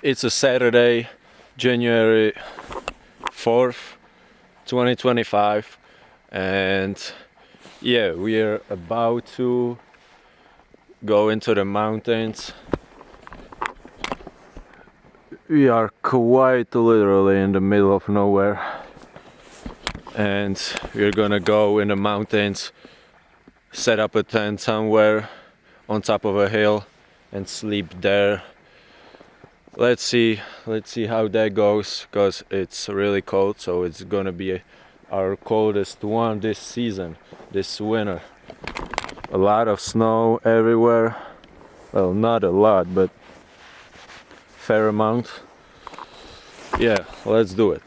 It's a Saturday, January 4th, 2025, and yeah, we are about to go into the mountains. We are quite literally in the middle of nowhere, and we're gonna go in the mountains, set up a tent somewhere on top of a hill and sleep there. Let's see how that goes, because it's really cold, so it's gonna be our coldest one this season, this winter. A lot of snow everywhere. Well, not a lot, but fair amount. Yeah, let's do it.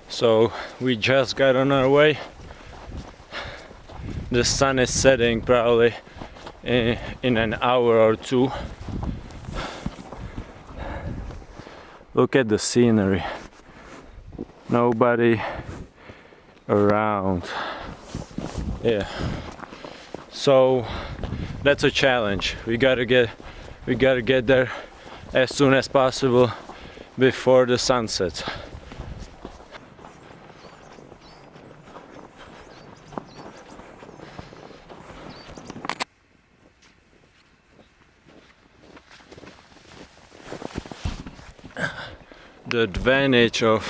So we just got on our way. The sun is setting probably in an hour or two. Look at the scenery. Nobody around. Yeah. So that's a challenge. We gotta get there as soon as possible before the sun sets. The advantage of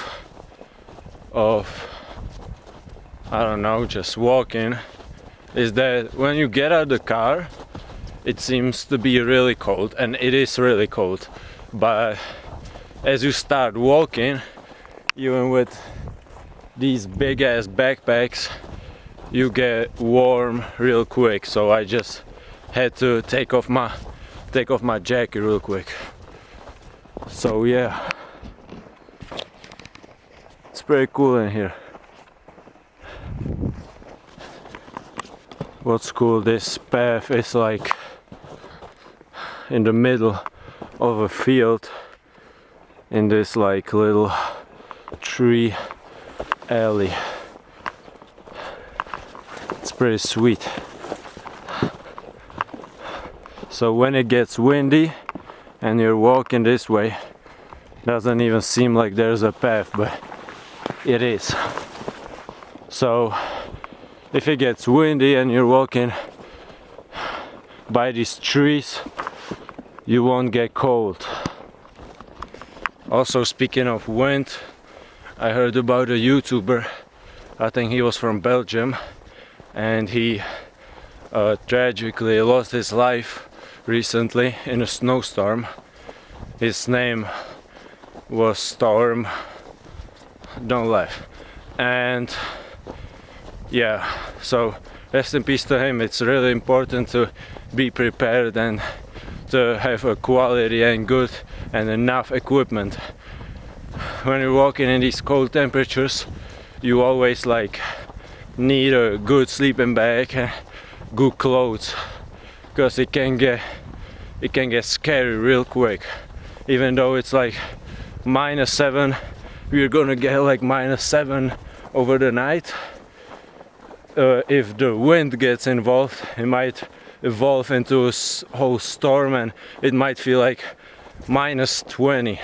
I don't know, just walking is that when you get out of the car, it seems to be really cold, and it is really cold, but as you start walking, even with these big ass backpacks, you get warm real quick. So I just had to take off my jacket real quick. So yeah, it's pretty cool in here. What's cool, this path is like in the middle of a field in this like little tree alley. It's pretty sweet. So when it gets windy and you're walking this way, doesn't even seem like there's a path, but it is. So if it gets windy and you're walking by these trees, you won't get cold. Also, speaking of wind, I heard about a YouTuber. I think he was from Belgium, and he tragically lost his life recently in a snowstorm. His name was Storm. Don't laugh. And yeah, so rest in peace to him. It's really important to be prepared and to have a quality and good and enough equipment. When you're walking in these cold temperatures, you always like need a good sleeping bag and good clothes, because it can get scary real quick. Even though it's like -7, we're gonna get like -7 over the night. If the wind gets involved, it might evolve into a whole storm, and it might feel like -20.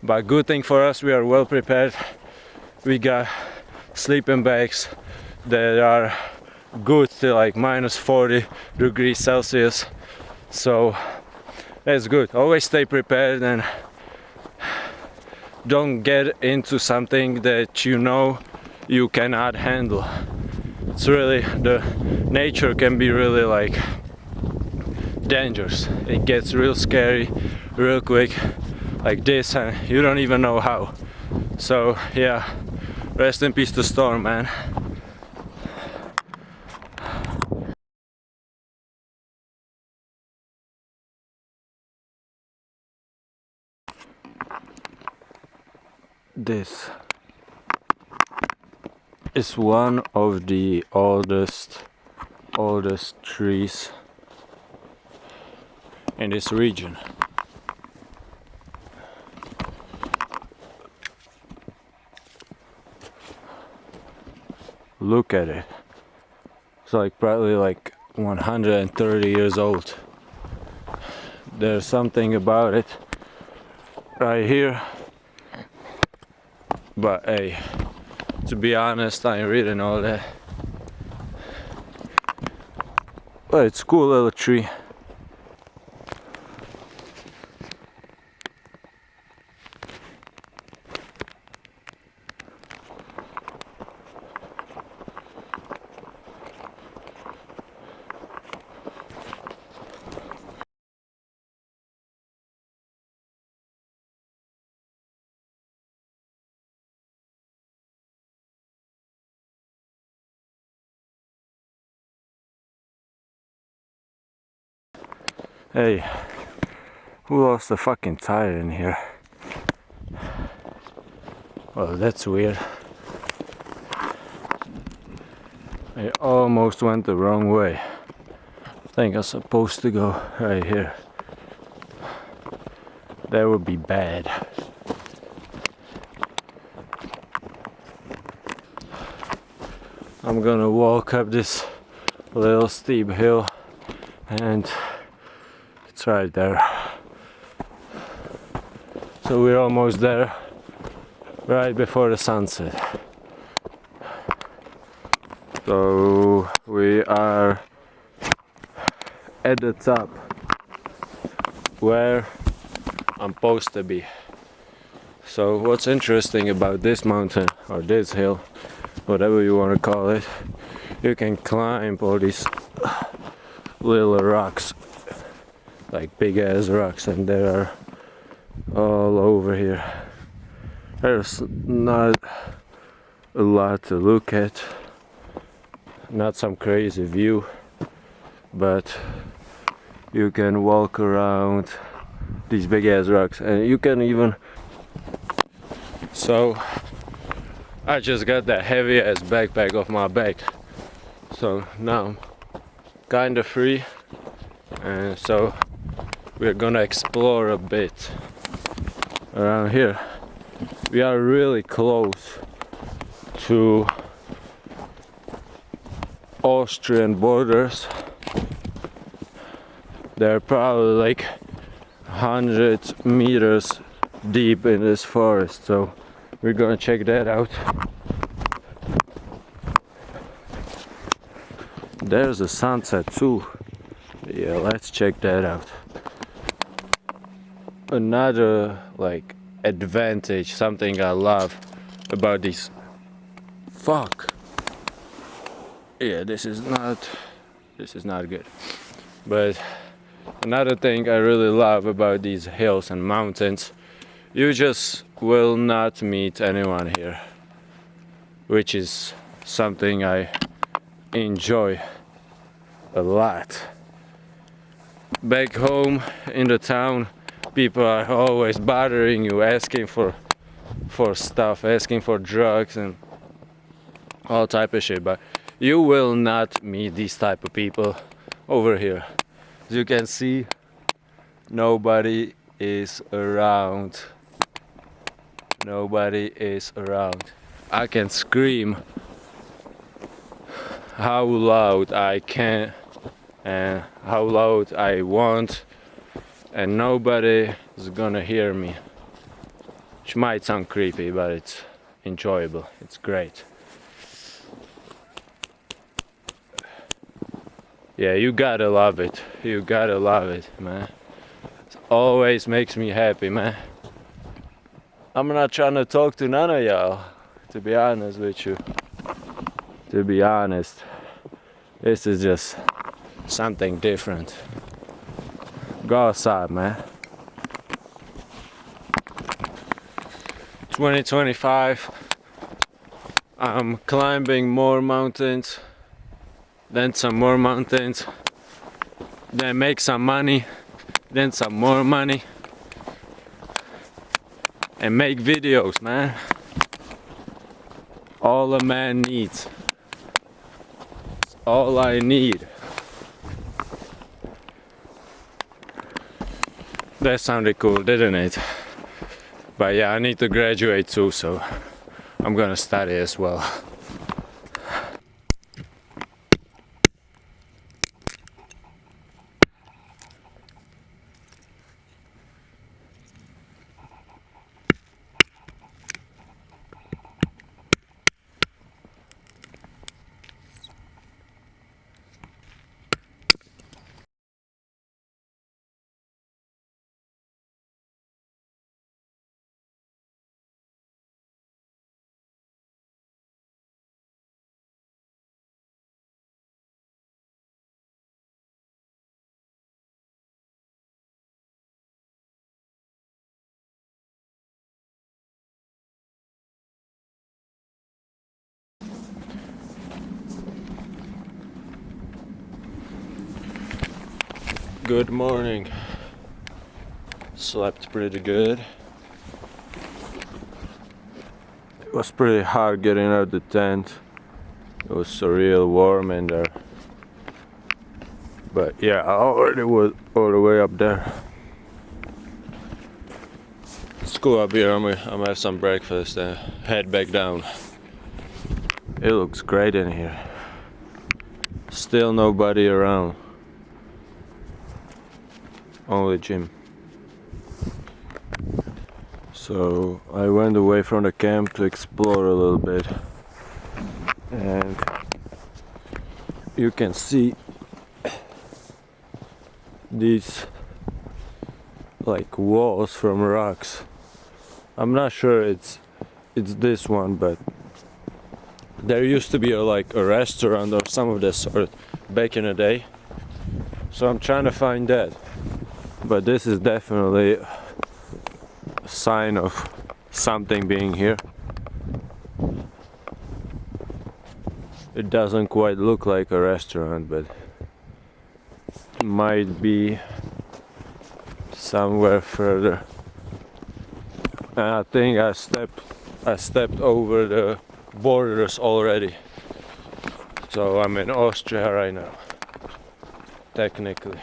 But good thing for us, we are well prepared. We got sleeping bags that are good to like -40 degrees Celsius. So that's good. Always stay prepared and don't get into something that you know you cannot handle. It's really, the nature can be really like dangerous. It gets real scary real quick like this, and you don't even know how. So yeah, rest in peace to Storm, man. This is one of the oldest trees in this region. Look at it. It's like probably like 130 years old. There's something about it right here. But hey, to be honest, I ain't reading all that. But it's a cool little tree. Hey, who lost a fucking tire in here? Well, that's weird. I almost went the wrong way. I think I'm supposed to go right here. That would be bad. I'm gonna walk up this little steep hill and it's right there. So we're almost there, right before the sunset. So we are at the top where I'm supposed to be. So what's interesting about this mountain or this hill, whatever you want to call it, you can climb all these little rocks, like big ass rocks, and they are all over here. There's not a lot to look at, not some crazy view, but you can walk around these big ass rocks and you can even. So I just got that heavy ass backpack off my back, so now I'm kinda free, and so we're gonna explore a bit around here. We are really close to Austrian borders. They're probably like 100 meters deep in this forest, so we're gonna check that out. There's a sunset too. Yeah, let's check that out. Another like advantage, something I love about these. Fuck. Yeah, this is not good. But another thing I really love about these hills and mountains, you just will not meet anyone here, which is something I enjoy a lot. Back home in the town, people are always bothering you, asking for stuff, asking for drugs and all type of shit, but you will not meet these type of people over here. As you can see, nobody is around. Nobody is around. I can scream how loud I can and how loud I want, and nobody is gonna hear me. Which might sound creepy, but it's enjoyable. It's great. Yeah, you gotta love it. You gotta love it, man. It always makes me happy, man. I'm not trying to talk to none of y'all, to be honest with you. To be honest, this is just something different. Go outside, man. 2025, I'm climbing more mountains, then some more mountains, then make some money, then some more money, and make videos, man. All a man needs. It's all I need. That sounded cool, didn't it? But yeah, I need to graduate too, so I'm gonna study as well. Good morning. Slept pretty good. It was pretty hard getting out the tent. It was so real warm in there. But yeah, I already was all the way up there. Let's go up here. I'm gonna have some breakfast and head back down. It looks great in here. Still nobody around. Only Jim. So I went away from the camp to explore a little bit, and you can see these like walls from rocks. I'm not sure it's this one, but there used to be like a restaurant or some of this sort back in the day. So I'm trying to find that. But this is definitely a sign of something being here. It doesn't quite look like a restaurant, but it might be somewhere further. And I think I stepped over the borders already. So I'm in Austria right now, technically.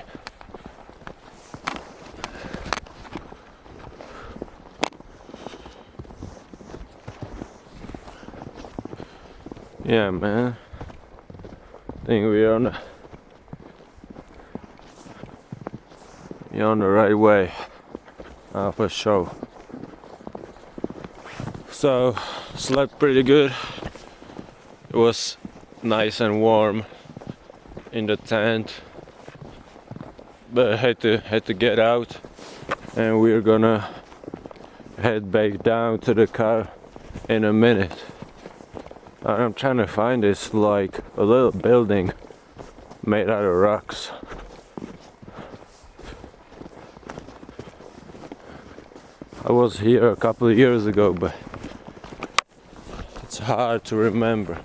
Yeah, man. I think we're on the right way. For sure. So, slept pretty good. It was nice and warm in the tent, but I had to get out, and we're gonna head back down to the car in a minute. I'm trying to find this like a little building made out of rocks. I was here a couple of years ago, but it's hard to remember.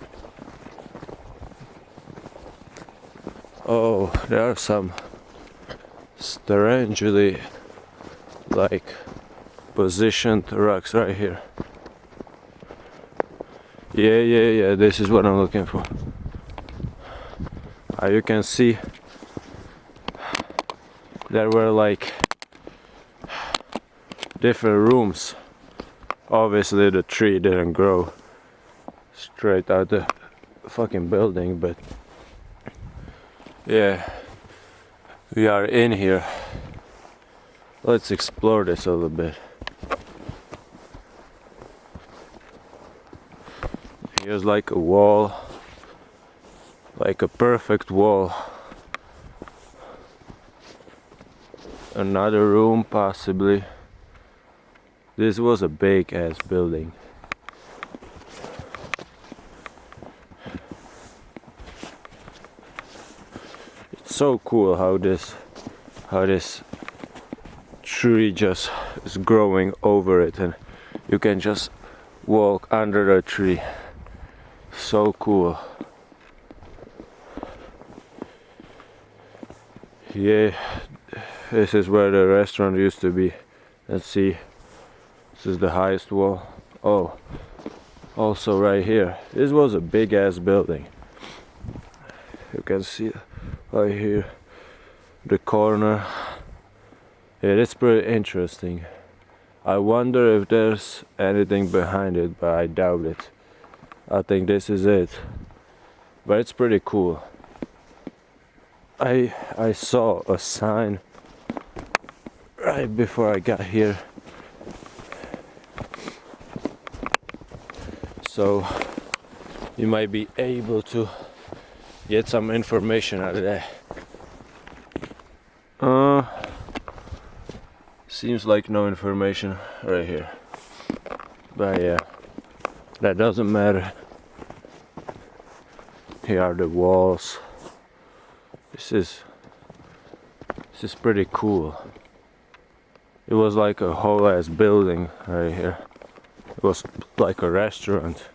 Oh, there are some strangely like positioned rocks right here. Yeah, this is what I'm looking for. You can see there were like different rooms. Obviously the tree didn't grow straight out the fucking building, but yeah, we are in here. Let's explore this a little bit. Here's like a wall, like a perfect wall. Another room possibly. This was a big ass building. It's so cool how this tree just is growing over it, and you can just walk under the tree. So cool. Yeah, this is where the restaurant used to be. Let's see. This is the highest wall. Oh, also right here. This was a big ass building. You can see right here the corner. Yeah, it's pretty interesting. I wonder if there's anything behind it, but I doubt it. I think this is it. But it's pretty cool. I saw a sign right before I got here. So you might be able to get some information out of that. Seems like no information right here. But yeah, that doesn't matter. Here are the walls. This is pretty cool. It was like a whole ass building right here. It was like a restaurant.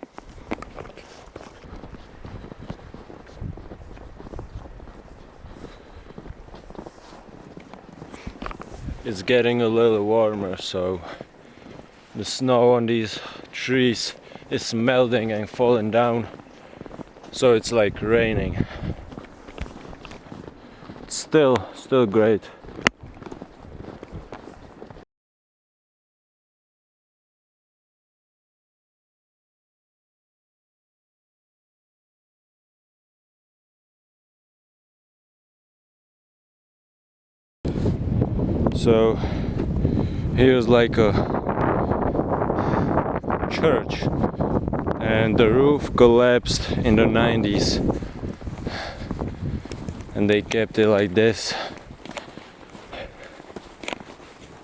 it's getting a little warmer, so the snow on these trees is melting and falling down, so it's like raining. It's still great. So here's like a church, and the roof collapsed in the 90s, and they kept it like this,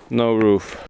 no roof.